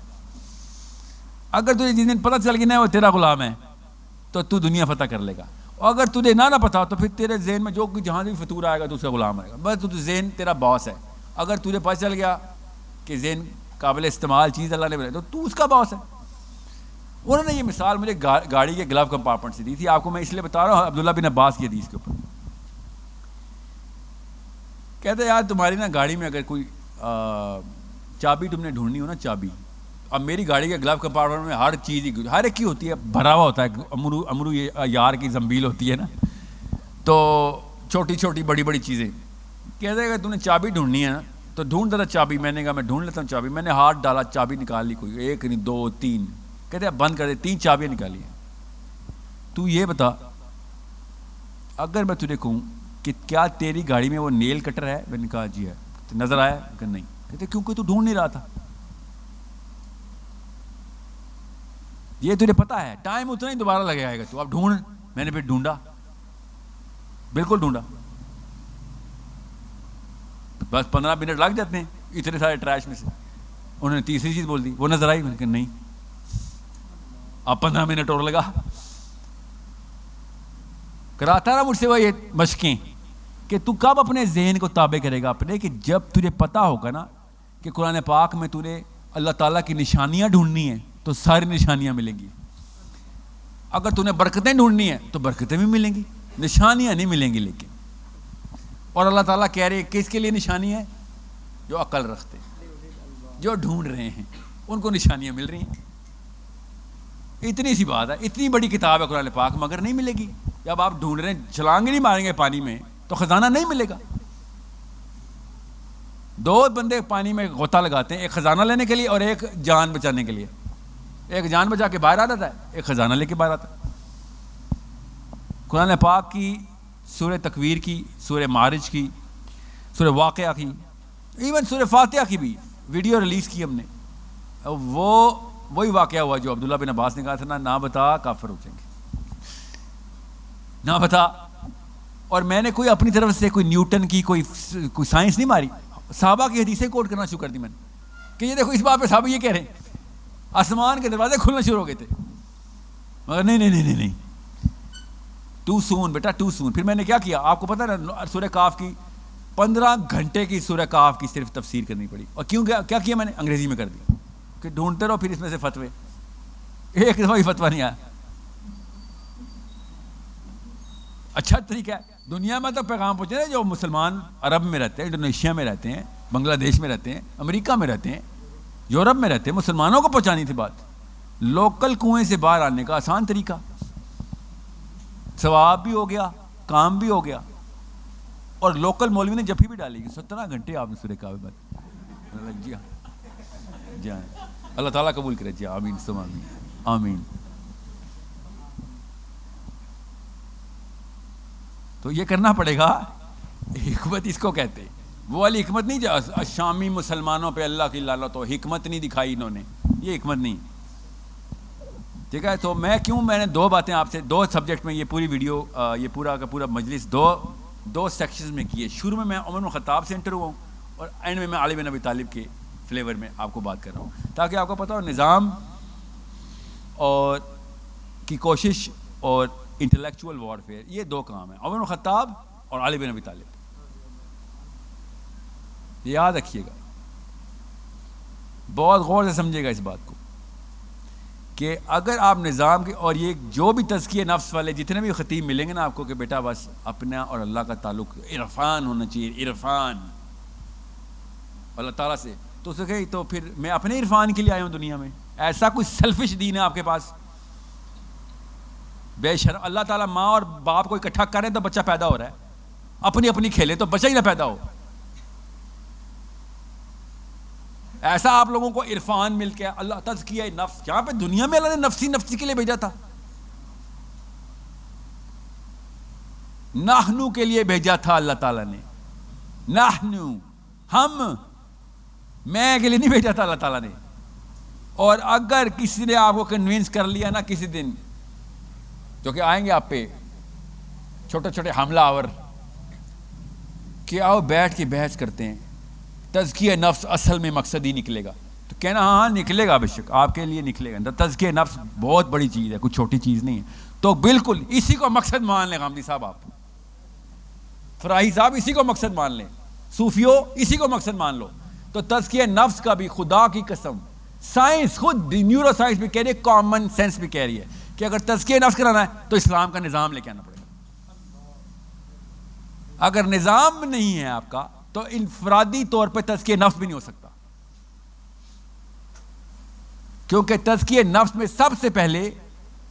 اگر تجھے جس دن پتہ چل گیا نا وہ تیرا غلام ہے تو تو دنیا فتح کر لے گا. اور اگر تجھے نہ پتا تو پھر تیرے ذہن میں جو جہاں بھی فطور آئے گا تو اس کا غلام آئے گا. بس تو ذہن تیرا باس ہے. اگر تجھے پتہ چل گیا کہ ذہن قابل استعمال چیز اللہ نے بنائی تو اس کا باس ہے. انہوں نے یہ مثال مجھے گاڑی کے گلو کمپارٹمنٹ سے دی تھی. آپ کو میں اس لیے بتا رہا ہوں عبداللہ بن عباس کی حدیث کے اوپر. کہتے یار تمہاری نا گاڑی میں اگر کوئی چابی تم نے ڈھونڈنی ہو نا، چابی، اب میری گاڑی کے گلو کمپارٹمنٹ میں ہر چیز ہر ایک کی ہوتی ہے، بھرا ہوا ہوتا ہے، امرو یار کی زنبیل ہوتی ہے نا، تو چھوٹی چھوٹی بڑی بڑی چیزیں. کہتے اگر تم نے چابی ڈھونڈنی ہے نا تو ڈھونڈ دیتا چابی. میں نے کہا میں ڈھونڈ لیتا ہوں چابی. میں نے ہاتھ ڈالا، چابی نکال لی، کوئی ایک نہیں دو تین. کہتے ہیں بند کر دے، 3 چابیاں نکالی ہیں. تو یہ بتا اگر میں تجھے کہوں کہ کیا تیری گاڑی میں وہ نیل کٹر ہے؟ میں نے کہا جی ہے. نظر آیا کہ نہیں؟ کہتے کیونکہ تو ڈھونڈ نہیں رہا تھا. یہ تجھے پتہ ہے ٹائم اتنا ہی دوبارہ لگے آئے گا، تو اب ڈھونڈ. میں نے پھر ڈھونڈا، بالکل ڈھونڈا. بس 15 منٹ لگ جاتے ہیں اتنے سارے ٹریش میں سے. انہوں نے تیسری چیز بول دی، وہ نظر آئی. میں نے کہا نہیں، اب 15 منٹ اور لگا. کراتا رہا مجھ سے وہ یہ مشقیں کہ تو کب اپنے ذہن کو تابع کرے گا اپنے، کہ جب تجھے پتہ ہوگا نا کہ قرآن پاک میں تجھے اللہ تعالیٰ کی نشانیاں ڈھونڈنی ہیں تو ساری نشانیاں ملیں گی. اگر تُو نے برکتیں ڈھونڈنی ہیں تو برکتیں بھی ملیں گی، نشانیاں نہیں ملیں گی. لیکن اور اللہ تعالیٰ کہہ رہے ہیں کس کے لیے نشانی ہے؟ جو عقل رکھتے ہیں، جو ڈھونڈ رہے ہیں ان کو نشانیاں مل رہی ہیں. اتنی سی بات ہے. اتنی بڑی کتاب ہے قرآن پاک، مگر نہیں ملے گی. جب آپ ڈھونڈ رہے ہیں، چھلانگ نہیں ماریں گے پانی میں تو خزانہ نہیں ملے گا. 2 بندے پانی میں غوطہ لگاتے ہیں، ایک خزانہ لینے کے لیے اور ایک جان بچانے کے لیے. ایک جان بچا کے باہر آ جاتا ہے، ایک خزانہ لے کے باہر آتا ہے. قرآن پاک کی سورہ تکویر کی، سورہ معارج کی سورہ واقعہ کی، ایون سورہ فاتحہ کی بھی ویڈیو ریلیز کی ہم نے. وہی واقعہ ہوا جو عبداللہ بن عباس نے کہا تھا نا، نہ بتا کافر ہو جائیں گے، نہ بتا. اور میں نے کوئی اپنی طرف سے کوئی نیوٹن کی کوئی سائنس نہیں ماری، صحابہ کی حدیثیں کوٹ کرنا شروع کر دی میں نے کہ یہ دیکھو اس بات پہ صحابہ یہ کہہ رہے ہیں. آسمان کے دروازے کھلنا شروع ہو گئے تھے، مگر نہیں ٹو سون بیٹا، ٹو سون. پھر میں نے کیا کیا آپ کو پتہ نا، سورہ کاف کی 15 گھنٹے کی سورہ کاف کی صرف تفسیر کرنی پڑی. اور کیوں کیا کیا میں نے انگریزی میں کر دیا کہ ڈھونڈتے رہو پھر اس میں سے فتوے. ایک دفعہ ہی فتویٰ نہیں آیا. اچھا طریقہ ہے دنیا میں تو پیغام پہنچے نا، جو مسلمان عرب میں رہتے ہیں، انڈونیشیا میں رہتے ہیں، بنگلہ دیش میں رہتے ہیں، امریکہ میں رہتے ہیں، یورپ میں رہتے ہیں، مسلمانوں کو پہنچانی تھی بات. لوکل کنویں سے باہر آنے کا آسان طریقہ، ثواب بھی ہو گیا، کام بھی ہو گیا. اور لوکل مولوی نے جفی بھی ڈالی 17 گھنٹے آپ نے سورہ کاف بات. جی ہاں جی ہاں، اللہ تعالیٰ قبول کرے. جی آمین ثم آمین آمین. تو یہ کرنا پڑے گا. حکمت اس کو کہتے، وہ والی حکمت نہیں جو شامی مسلمانوں پہ اللہ کی لعنت ہو، حکمت نہیں دکھائی انہوں نے، یہ حکمت نہیں. ٹھیک ہے. تو میں نے 2 باتیں آپ سے 2 سبجیکٹ میں یہ پوری ویڈیو یہ پورا کا پورا مجلس 2 سیکشنز میں کیے. شروع میں عمر بن خطاب سے انٹر ہوا ہوں اور اینڈ میں علی بن ابی طالب کے فلیور میں آپ کو بات کر رہا ہوں، تاکہ آپ کو پتہ ہو نظام اور کی کوشش اور انٹلیکچوئل وارفیئر، یہ 2 کام ہیں، عمر بن خطاب اور علی بن ابی طالب. یاد رکھیے گا، بہت غور سے سمجھے گا اس بات کو کہ اگر آپ نظام کے اور یہ جو بھی تزکیہ نفس والے جتنے بھی خطیب ملیں گے نا آپ کو کہ بیٹا بس اپنا اور اللہ کا تعلق عرفان ہونا چاہیے، عرفان اللہ تعالیٰ سے، تو اسے کہے تو پھر میں اپنے عرفان کے لیے آیا ہوں دنیا میں. ایسا کوئی سیلفش دین ہے آپ کے پاس؟ بے شرم. اللہ تعالیٰ ماں اور باپ کو اکٹھا کرے تو بچہ پیدا ہو رہا ہے، اپنی کھیلے تو بچہ ہی نہ پیدا ہو. ایسا آپ لوگوں کو عرفان مل کے اللہ تزکیہ نفس، جہاں پہ دنیا میں اللہ نے نفسی کے لیے بھیجا تھا، نحنو کے لیے بھیجا تھا اللہ تعالیٰ نے. نحنو، ہم، میں کے لیے نہیں بھیجا تھا اللہ تعالیٰ نے. اور اگر کسی نے آپ کو کنوینس کر لیا نا کسی دن، جو کہ آئیں گے آپ پہ چھوٹے چھوٹے حملہ آور کہ آؤ بیٹھ کے بحث کرتے ہیں، تزکیہ نفس اصل میں مقصد ہی نکلے گا، تو کہنا ہاں نکلے گا، بے شک آپ کے لیے نکلے گا. تزکیہ نفس بہت بڑی چیز ہے، کوئی چھوٹی چیز نہیں ہے. تو بالکل اسی کو مقصد مان لیں غامدی صاحب، آپ فراہی صاحب اسی کو مقصد مان لیں، صوفیوں اسی کو مقصد مان لو. تو تزکیہ نفس کا بھی خدا کی قسم سائنس، خود نیورو سائنس بھی کہہ رہی ہے، کامن سینس بھی کہہ رہی ہے کہ اگر تزکیہ نفس کرانا ہے تو اسلام کا نظام لے کے آنا پڑے گا. اگر نظام نہیں ہے آپ کا تو انفرادی طور پہ تزکیہ نفس بھی نہیں ہو سکتا، کیونکہ تزکیہ نفس میں سب سے پہلے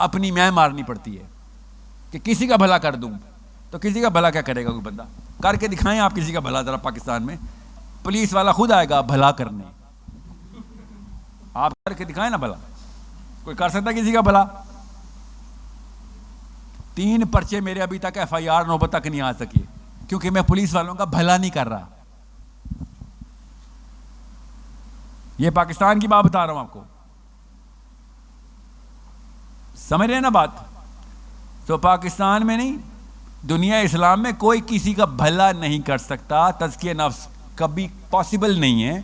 اپنی میں مارنی پڑتی ہے کہ کسی کا بھلا کر دوں. تو کسی کا بھلا کیا کرے گا کوئی بندہ؟ کر کے دکھائیں آپ کسی کا بھلا. ذرا پاکستان میں پولیس والا خود آئے گا بھلا کرنے، آپ کر کے دکھائیں نا بھلا. کوئی کر سکتا کسی کا بھلا؟ 3 پرچے میرے ابھی تک FIR نوبت تک نہیں آ سکی کیونکہ میں پولیس والوں کا بھلا نہیں کر رہا. یہ پاکستان کی بات بتا رہا ہوں آپ کو، سمجھ رہے ہیں نا بات؟ تو پاکستان میں نہیں، دنیا اسلام میں کوئی کسی کا بھلا نہیں کر سکتا. تزکیہ نفس کبھی پاسبل نہیں ہے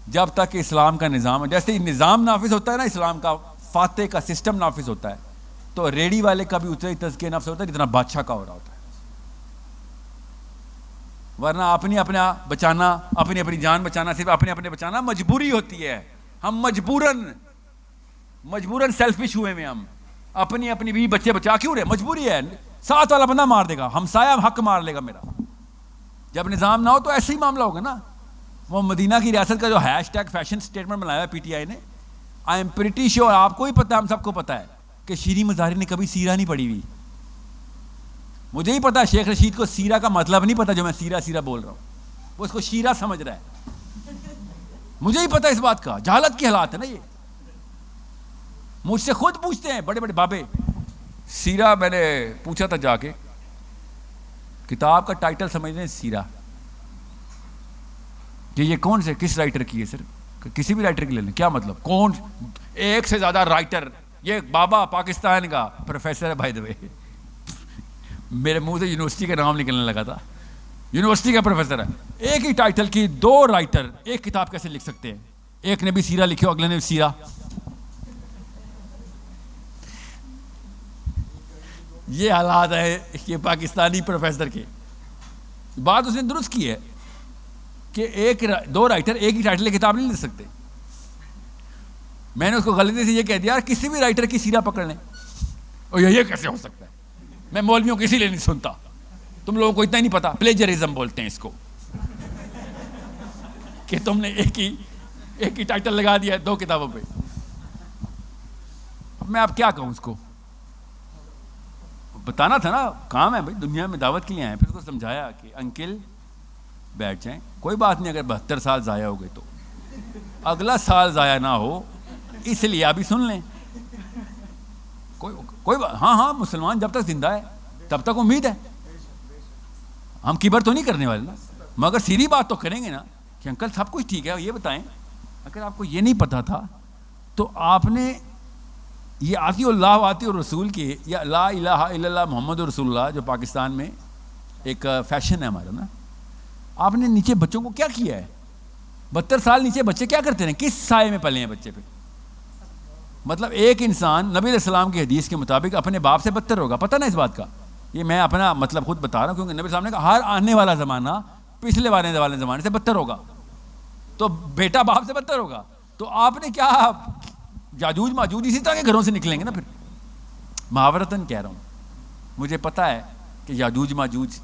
جب تک اسلام کا نظام، جیسے نظام نافذ ہوتا ہے نا اسلام کا، فاتح کا سسٹم نافذ ہوتا ہے، تو ریڈی والے کا بھی اتنا ہی تزکیہ نفس ہوتا ہے جتنا بادشاہ کا ہو رہا ہوتا ہے. ورنہ اپنا بچانا، اپنی جان بچانا، صرف اپنے بچانا مجبوری ہوتی ہے. ہم مجبوراً سیلفش ہوئے میں، ہم اپنی بھی بچے بچا کیوں رہے؟ مجبوری ہے. ساتھ والا بندہ مار دے گا، ہمسایہ حق مار لے گا میرا. جب نظام نہ ہو تو ایسا ہی معاملہ ہوگا نا. وہ مدینہ کی ریاست کا جو # فیشن سٹیٹمنٹ بنایا ہے PTI نے، آئی ایم پریٹی شیور، آپ کو ہی پتا ہے، ہم سب کو پتا ہے کہ شیریں مظاہری نے کبھی سیرہ نہیں پڑھی ہوئی. مجھے ہی پتا ہے شیخ رشید کو سیرہ کا مطلب نہیں پتا، جو میں سیرہ بول رہا ہوں، وہ اس کو شیرہ سمجھ رہا ہے. مجھے ہی پتا اس بات کا، جہالت کی حالات ہے نا یہ. مجھ سے خود پوچھتے ہیں بڑے بڑے بابے، سیرہ میں نے پوچھا تھا جا کے، کتاب کا ٹائٹل سمجھ رہے ہیں سیرہ، کہ یہ کون سے کس رائٹر کی ہے؟ سر کسی بھی رائٹر کی لے لیں، کیا مطلب کون؟ ایک سے زیادہ رائٹر، یہ بابا پاکستان کا پروفیسر ہے بائی دا وے. میرے منہ سے یونیورسٹی کا نام نکلنے لگا تھا، یونیورسٹی کا پروفیسر ہے. ایک ہی ٹائٹل کی 2 رائٹر ایک کتاب کیسے لکھ سکتے ہیں؟ ایک نے بھی سیرہ لکھی ہو، اگلے نے بھی سیرہ. یہ حالات ہے یہ پاکستانی پروفیسر کے. بات اس نے درست کی ہے کہ 2 رائٹر ایک ہی ٹائٹل کی کتاب نہیں لکھ سکتے. میں نے اس کو غلطی سے یہ کہہ دیا کسی بھی رائٹر کی سیرہ پکڑ لیں، اور یہ کیسے ہو سکتا ہے؟ میں مولویوں کو اسی لیے نہیں سنتا، تم لوگوں کو اتنا ہی نہیں پتا، پلیجرزم بولتے ہیں اس کو، کہ تم نے ایک ہی ٹائٹل لگا دیا 2 کتابوں پہ. اب میں آپ کیا کہوں اس کو؟ بتانا تھا نا، کام ہے بھائی، دنیا میں دعوت کے لیے آئے. پھر اس کو سمجھایا کہ انکل بیٹھ جائیں، کوئی بات نہیں، اگر 72 سال ضائع ہو گئے تو اگلا سال ضائع نہ ہو، اس لیے ابھی سن لیں. کوئی ہاں مسلمان جب تک زندہ ہے تب تک امید ہے. ہم کبر تو نہیں کرنے والے نا، مگر سیدھی بات تو کریں گے نا کہ انکل سب کچھ ٹھیک ہے. یہ بتائیں اگر آپ کو یہ نہیں پتا تھا تو آپ نے یہ آتی اللہ آتی اور رسول کی، یا لا الہ الا اللہ محمد رسول اللہ جو پاکستان میں ایک فیشن ہے ہمارا نا، آپ نے نیچے بچوں کو کیا کیا ہے؟ 72 سال نیچے بچے کیا کرتے ہیں؟ کس سائے میں پلے ہیں بچے پہ؟ مطلب ایک انسان نبی علیہ السلام کی حدیث کے مطابق اپنے باپ سے بدتر ہوگا. پتہ نا اس بات کا؟ یہ میں اپنا مطلب خود بتا رہا ہوں، کیونکہ نبی علیہ السلام نے کہا ہر آنے والا زمانہ پچھلے والے زمانے سے بدتر ہوگا، تو بیٹا باپ سے بدتر ہوگا. تو آپ نے کیا یاجوج ماجوج اسی طرح کے گھروں سے نکلیں گے نا. پھر محاورتاً کہہ رہا ہوں، مجھے پتہ ہے کہ یاجوج ماجوج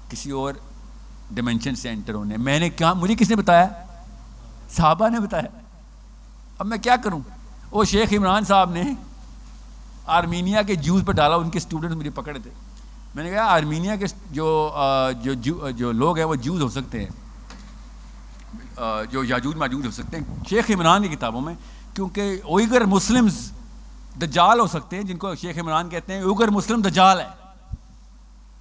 کسی اور ڈیمنشن سے انٹر ہونے. میں نے کہا، مجھے کس نے بتایا؟ صحابہ نے بتایا. اب میں کیا کروں؟ وہ شیخ عمران صاحب نے آرمینیا کے جوز پہ ڈالا، ان کے اسٹوڈنٹ مجھے پکڑے تھے. میں نے کہا آرمینیا کے جو لوگ ہیں وہ جوز ہو سکتے ہیں، جو یاجوج ماجوج ہو سکتے ہیں شیخ عمران کی کتابوں میں، کیونکہ اوئگر مسلمز دجال ہو سکتے ہیں، جن کو شیخ عمران کہتے ہیں. اوئگر مسلم دجال ہے،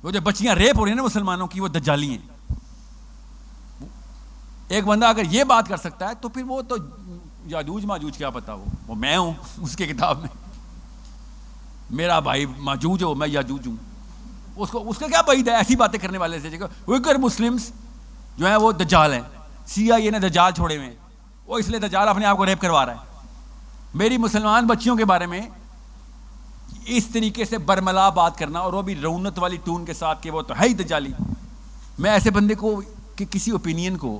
وہ جو بچیاں ریپ ہو رہی ہیں نا مسلمانوں کی، وہ دجالی ہیں. ایک بندہ اگر یہ بات کر سکتا ہے تو پھر وہ تو یاجوج ماجوج کیا پتا، وہ میں ہوں اس کے کتاب میں. میرا بھائی ماجوج ہو، میں یاجوج ہوں. اس کا کیا بعید ہے ایسی باتیں کرنے والے سے؟ اوئگر مسلمز جو ہیں وہ دجال ہیں، CIA نے دجال چھوڑے ہوئے ہیں، وہ اس لیے دجال اپنے آپ کو ریپ کروا رہا ہے. میری مسلمان بچیوں کے بارے میں اس طریقے سے برملا بات کرنا، اور وہ بھی رونت والی ٹون کے ساتھ کہ وہ تو ہے ہی دجالی. میں ایسے بندے کو کہ کسی اوپینین کو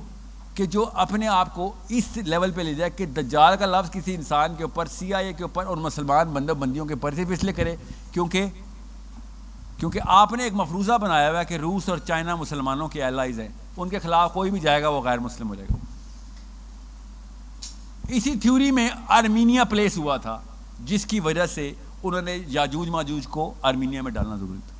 کہ جو اپنے آپ کو اس لیول پہ لے جائے کہ دجال کا لفظ کسی انسان کے اوپر، CIA کے اوپر اور مسلمان بندیوں کے اوپر صرف اس لیے کرے کیونکہ آپ نے ایک مفروضہ بنایا ہوا ہے کہ روس اور چائنا مسلمانوں کے الائز ہیں، ان کے خلاف کوئی بھی جائے گا وہ غیر مسلم ہو جائے گا. اسی تھیوری میں آرمینیا پلیس ہوا تھا، جس کی وجہ سے انہوں نے یاجوج ماجوج کو آرمینیا میں ڈالنا ضروری تھا.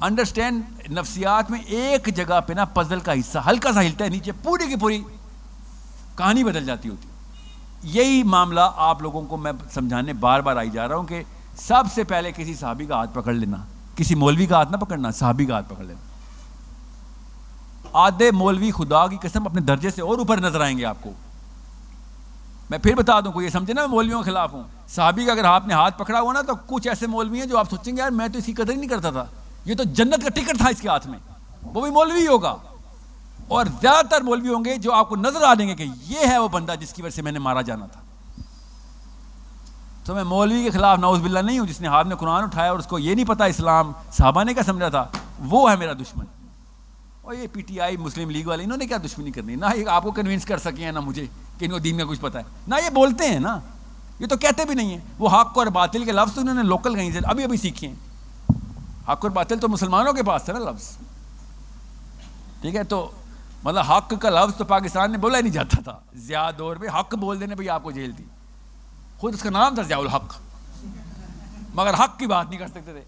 انڈرسٹینڈ، نفسیات میں ایک جگہ پہ نا پزل کا حصہ ہلکا سا ہلتا ہے نیچے، پوری کی پوری کہانی بدل جاتی ہوتی. یہی معاملہ آپ لوگوں کو میں سمجھانے بار بار آئی جا رہا ہوں کہ سب سے پہلے کسی صحابی کا ہاتھ پکڑ لینا، کسی مولوی کا ہاتھ نہ پکڑنا، صحابی کا ہاتھ پکڑ لینا. آدھے مولوی خدا کی قسم اپنے درجے سے اور اوپر نظر آئیں گے آپ کو. میں پھر بتا دوں، کوئی یہ سمجھے نا میں مولویوں کے خلاف ہوں. صحابی کا اگر آپ نے ہاتھ پکڑا ہوا نا تو کچھ ایسے مولوی ہیں جو آپ سوچیں گے یار میں تو اس کی قدر ہی نہیں کرتا تھا، یہ تو جنت کا ٹکٹ تھا اس کے ہاتھ میں. وہ بھی مولوی ہوگا، اور زیادہ تر مولوی ہوں گے جو آپ کو نظر آ دیں گے کہ یہ ہے وہ بندہ جس کی وجہ سے میں نے مارا جانا تھا. تو میں مولوی کے خلاف نعوذ باللہ نہیں ہوں، جس نے ہاتھ میں قرآن اٹھایا اور اس کو یہ نہیں پتا اسلام صحابہ نے کیا سمجھا تھا، وہ ہے میرا دشمن. اور یہ PTI مسلم لیگ والے انہوں نے کیا دشمنی کرنی؟ نہ یہ آپ کو کنونس کر سکے ہیں، نہ مجھے کہ ان کو دین کا کچھ پتہ ہے، نہ یہ بولتے ہیں نا، یہ تو کہتے بھی نہیں ہیں. وہ حق اور باطل کے لفظ تو انہوں نے لوکل کہیں سے ابھی سیکھے ہیں. حق اور باطل تو مسلمانوں کے پاس تھا نا لفظ، ٹھیک ہے. تو مطلب حق کا لفظ تو پاکستان میں بولا ہی نہیں جاتا تھا. ضیاء دور پہ حق بول دینے پہ آپ کو جیل تھی. خود اس کا نام تھا ضیاء الحق، مگر حق کی بات نہیں کر سکتے تھے.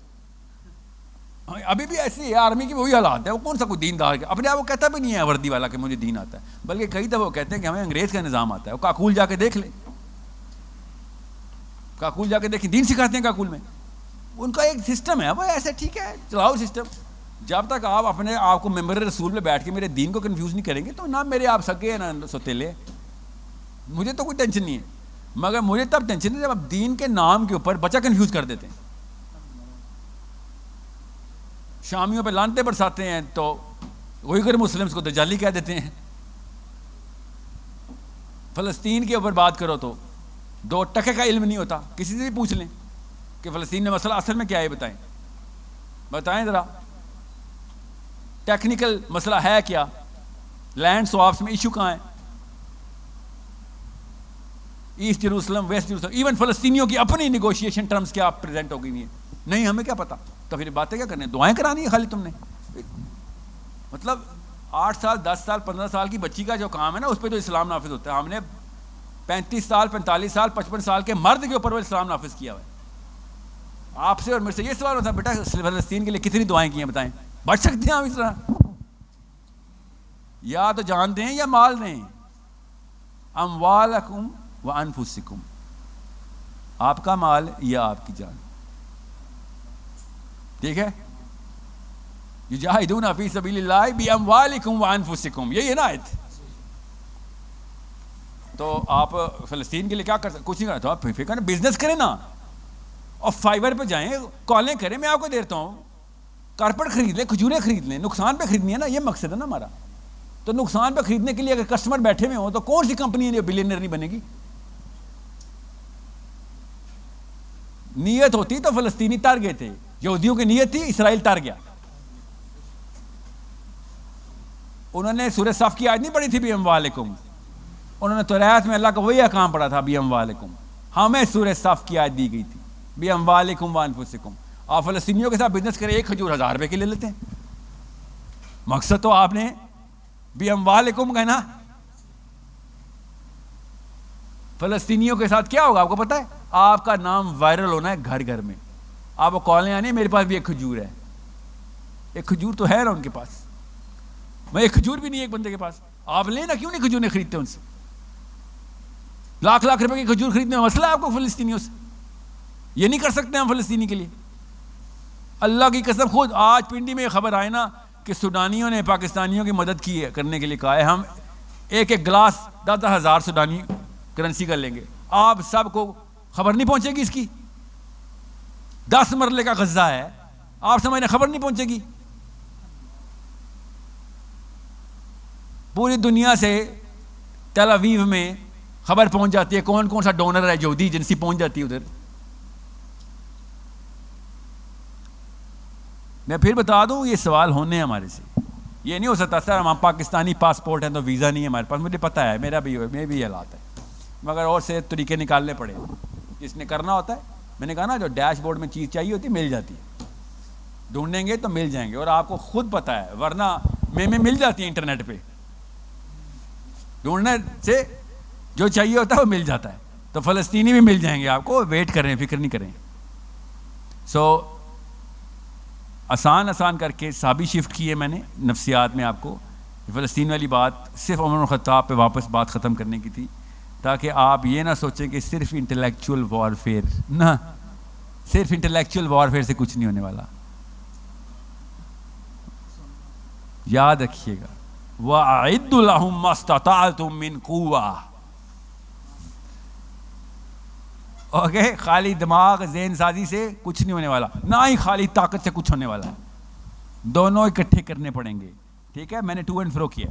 ابھی بھی ایسی ہے، آرمی کی وہی حالات ہے. وہ کون سا کوئی دیندار ہے اپنے آپ کو کہتا بھی نہیں ہے وردی والا کہ مجھے دین آتا ہے، بلکہ کئی دفعہ وہ کہتے ہیں کہ ہمیں انگریز کا نظام آتا ہے. وہ کاکول جا کے دیکھ لیں، کاکول جا کے دیکھیں، دین سکھاتے ہیں کاکول میں. ان کا ایک سسٹم ہے، وہ ایسے ٹھیک ہے چلاؤ سسٹم. جب تک آپ اپنے آپ کو ممبر رسول میں بیٹھ کے میرے دین کو کنفیوز نہیں کریں گے تو نہ میرے آپ سکے ہیں نہ سوتیلے. مجھے تو کوئی ٹینشن نہیں ہے, مگر مجھے تب ٹینشن ہے جب آپ دین کے نام کے اوپر بچہ کنفیوز کر دیتے ہیں. شامیوں پہ لانتے برساتے ہیں تو اوئیگر مسلمس کو دجالی کہہ دیتے ہیں. فلسطین کے اوپر بات کرو تو 2 ٹکے کا علم نہیں ہوتا. کسی سے بھی پوچھ لیں کہ فلسطین میں مسئلہ اصل میں کیا ہے, بتائیں ذرا. ٹیکنیکل مسئلہ ہے کیا, لینڈ سواپس میں ایشو کہاں ہے, East Jerusalem West Jerusalem, even فلسطینیوں کی اپنی نیگوشیشن ٹرمز کیا پریزنٹ ہو گئی ہیں. نہیں ہمیں کیا پتا, تو پھر باتیں کیا کرنی, دعائیں کرانی ہے خالی تم نے. مطلب 8 سال 10 سال 15 سال کی بچی کا جو کام ہے نا, اس پہ تو اسلام نافذ ہوتا ہے. ہم نے 35 سال 45 سال 55 سال کے مرد کے اوپر وہ اسلام نافذ کیا ہوا ہے. آپ سے اور میرے سے یہ سوال ہوتا ہے, بیٹا فلسطین کے لیے کتنی دعائیں کی ہیں بتائیں, بچ سکتے ہیں ہم اس طرح؟ یا تو جان دیں یا مال دیں. اموالکم وانفسکم, آپ کا مال یا آپ کی جان. ٹھیک ہے, یجاہدون فی سبیل اللہ باموالکم وانفسکم, یہی ہے نا آیت. تو آپ فلسطین کے لیے کیا کر سکتے, کچھ نہیں کرنا. تو آپ فکر بزنس کریں نا, اور فائبر پہ جائیں, کالیں کریں, میں آپ کو دیتا ہوں. کارپیٹ خرید لیں, کھجوریں خرید لیں, نقصان پہ خریدنی ہے نا, یہ مقصد ہے نا ہمارا. تو نقصان پہ خریدنے کے لیے اگر کسٹمر بیٹھے ہوئے ہوں تو کون سی کمپنی ہے بلینئر نہیں بنے گی؟ نیت ہوتی تو فلسطینی تر گئے تھے. یہودیوں کی نیت تھی, اسرائیل تر گیا. انہوں نے سورہ صف کی آیت نہیں پڑھی تھی بی اموالکم, انہوں نے توریت میں اللہ کا وہی احکام پڑھا تھا بی اموالکم. ہمیں سورہ صف کی آیت دی گئی تھی بی اموالکم وانفسکم. آپ فلسطینیوں کے ساتھ بزنس کریں, 1 کھجور 1000 روپے کی لے لیتے ہیں. مقصد تو آپ نے بی اموالکم کہنا. فلسطینیوں کے ساتھ کیا ہوگا آپ کو پتہ ہے؟ آپ کا نام وائرل ہونا ہے گھر گھر میں. آپ کو کالیں آنی, میرے پاس بھی 1 کھجور ہے. 1 کھجور تو ہے نا ان کے پاس, میں 1 کھجور بھی نہیں ایک بندے کے پاس. آپ لیں نا, کیوں نہیں کھجور نہیں خریدتے ان سے؟ لاکھ روپے کی کھجور خریدنے میں مسئلہ ہے آپ کو فلسطینیوں سے. یہ نہیں کر سکتے ہم فلسطینی کے لیے. اللہ کی قسم, خود آج پنڈی میں یہ خبر آئے نا کہ سوڈانیوں نے پاکستانیوں کی مدد کی ہے, کرنے کے لیے کہا ہے ہم 1 گلاس 10,000 سوڈانی کرنسی کا لیں گے. آپ سب کو خبر نہیں پہنچے گی اس کی. 10 مرلے کا غزہ ہے, آپ سمجھنے خبر نہیں پہنچے گی. پوری دنیا سے تل اویو میں خبر پہنچ جاتی ہے کون کون سا ڈونر ہے, یہودی ایجنسی پہنچ جاتی ہے ادھر. میں پھر بتا دوں, یہ سوال ہونے ہیں ہمارے سے. یہ نہیں ہو سکتا سر ہم پاکستانی پاسپورٹ ہیں تو ویزا نہیں ہے ہمارے پاس. مجھے پتہ ہے, میرا بھی حالات ہے, مگر اور سے طریقے نکالنے پڑے. جس نے کرنا ہوتا ہے, میں نے کہا نا جو ڈیش بورڈ میں چیز چاہیے ہوتی مل جاتی ہے, ڈھونڈیں گے تو مل جائیں گے. اور آپ کو خود پتہ ہے, ورنہ میں مل جاتی ہیں انٹرنیٹ پہ, ڈھونڈنے سے جو چاہیے ہوتا ہے وہ مل جاتا ہے. تو فلسطینی بھی مل جائیں گے آپ کو, ویٹ کریں, فکر نہیں کریں. آسان کر کے صحابی شفٹ کی ہے میں نے نفسیات میں. آپ کو فلسطین والی بات صرف عمر بن الخطاب پہ واپس بات ختم کرنے کی تھی, تاکہ آپ یہ نہ سوچیں کہ صرف انٹلیکچوئل وارفیئر, نہ, صرف انٹلیکچوئل وارفیئر سے کچھ نہیں ہونے والا. یاد رکھیے گا, وَأَعِدُّوا لَهُم مَّا اسْتَطَعْتُم مِّن قُوَّةٍ. اوکے, خالی دماغ ذہن سازی سے کچھ نہیں ہونے والا, نہ ہی خالی طاقت سے کچھ ہونے والا ہے. دونوں اکٹھے کرنے پڑیں گے. ٹھیک ہے, میں نے ٹو اینڈ فرو کیا.